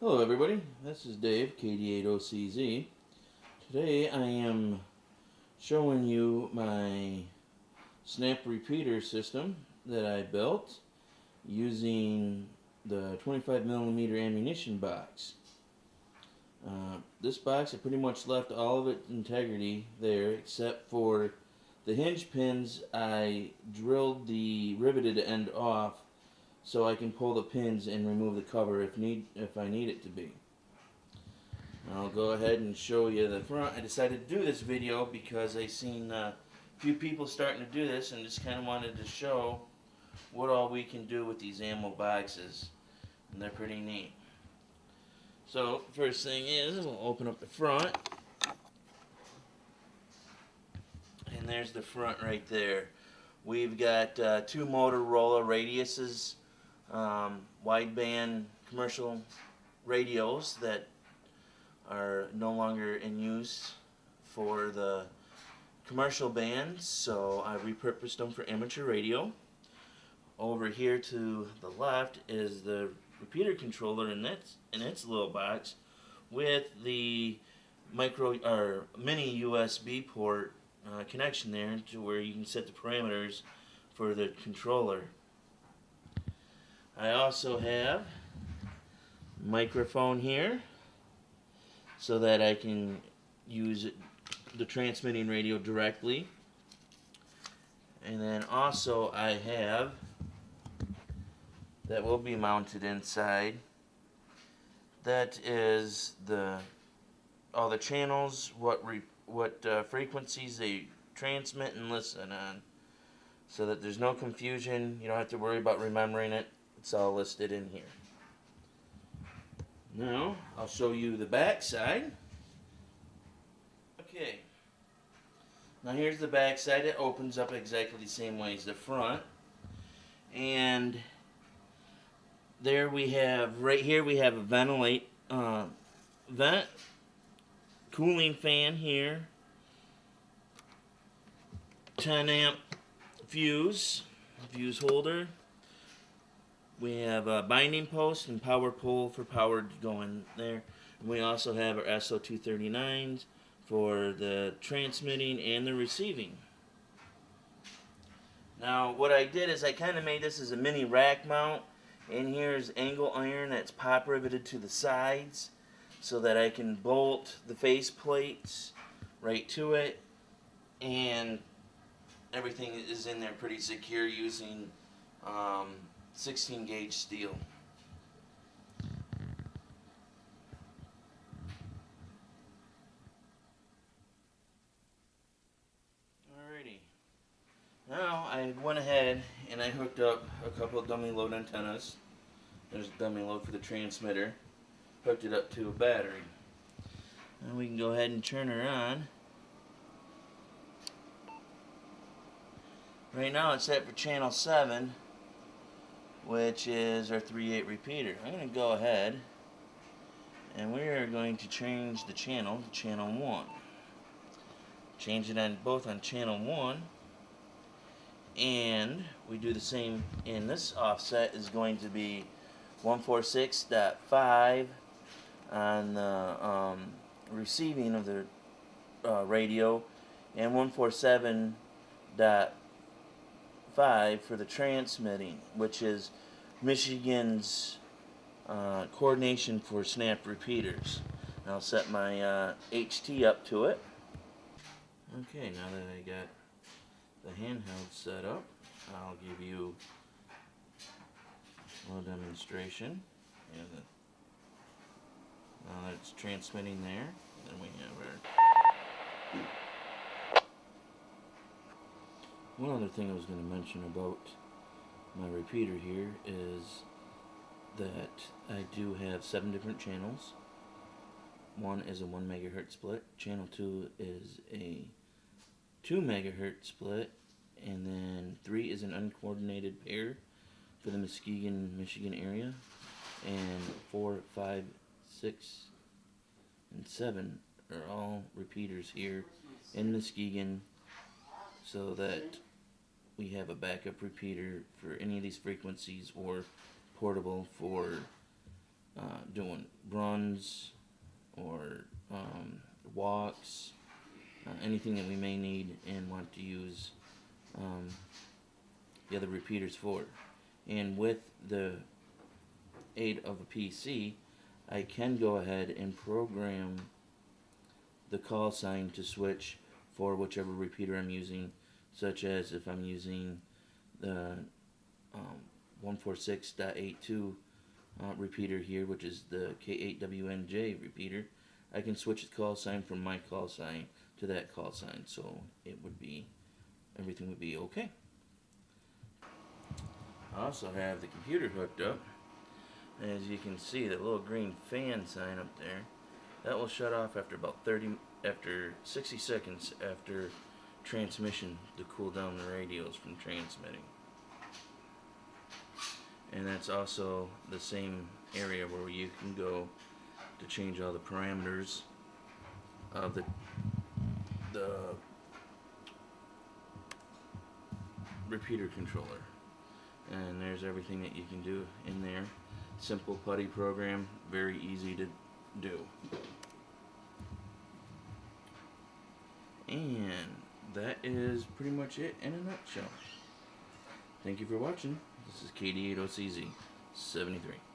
Hello everybody, this is Dave, KD8OCZ. Today I am showing you my snap repeater system that I built using the 25mm ammunition box. This box, I pretty much left all of its integrity there except for the hinge pins. I drilled the riveted end off so I can pull the pins and remove the cover if I need it to be. I'll go ahead and show you the front. I decided to do this video because I seen a few people starting to do this and just kind of wanted to show what all we can do with these ammo boxes, and they're pretty neat. So first thing is we'll open up the front, and there's the front right there. We've got two Motorola radiuses, wideband commercial radios that are no longer in use for the commercial bands, so I repurposed them for amateur radio. Over here to the left is the repeater controller in its little box with the micro or mini USB port connection there to where you can set the parameters for the controller. I also have a microphone here so that I can use the transmitting radio directly. And then also I have, that will be mounted inside, that is all the channels, what frequencies they transmit and listen on, so that there's no confusion. You don't have to worry about remembering it. It's all listed in here. Now, I'll show you the back side. Okay. Now here's the back side. It opens up exactly the same way as the front. And there we have, right here we have a vent, cooling fan here, 10 amp fuse holder. We have a binding post and power pole for power to go in there. And we also have our SO239s for the transmitting and the receiving. Now what I did is I kind of made this as a mini rack mount, and here's angle iron that's pop riveted to the sides so that I can bolt the face plates right to it, and everything is in there pretty secure using 16 gauge steel. Alrighty. Now I went ahead and I hooked up a couple of dummy load antennas. There's a dummy load for the transmitter. Hooked it up to a battery. Now we can go ahead and turn her on. Right now it's set for channel 7, which is our 3/8 repeater. I'm going to go ahead and we are going to change the channel to channel 1. Change it on both on channel 1, and we do the same in this offset is going to be 146.5 on the receiving of the radio, and 147.5 for the transmitting, which is Michigan's coordination for snap repeaters. And I'll set my HT up to it. Okay, now that I got the handheld set up, I'll give you a little demonstration. Now that it's transmitting there, then we have our... One other thing I was going to mention about my repeater here is that I do have 7 different channels. One is a 1 megahertz split, channel 2 is a 2 megahertz split, and then 3 is an uncoordinated pair for the Muskegon, Michigan area, and 4, 5, 6, and 7 are all repeaters here in Muskegon, so that we have a backup repeater for any of these frequencies, or portable for doing runs or walks, anything that we may need and want to use the other repeaters for. And with the aid of a PC, I can go ahead and program the call sign to switch for whichever repeater I'm using, such as if I'm using the 146.82 repeater here, which is the K8WNJ repeater. I can switch the call sign from my call sign to that call sign, so everything would be okay. I also have the computer hooked up. As you can see, the little green fan sign up there, that will shut off after about 60 seconds after transmission to cool down the radios from transmitting. And that's also the same area where you can go to change all the parameters of the repeater controller. And there's everything that you can do in there. Simple putty program, very easy to do. And that is pretty much it in a nutshell. Thank you for watching. This is KD8OCZ 73.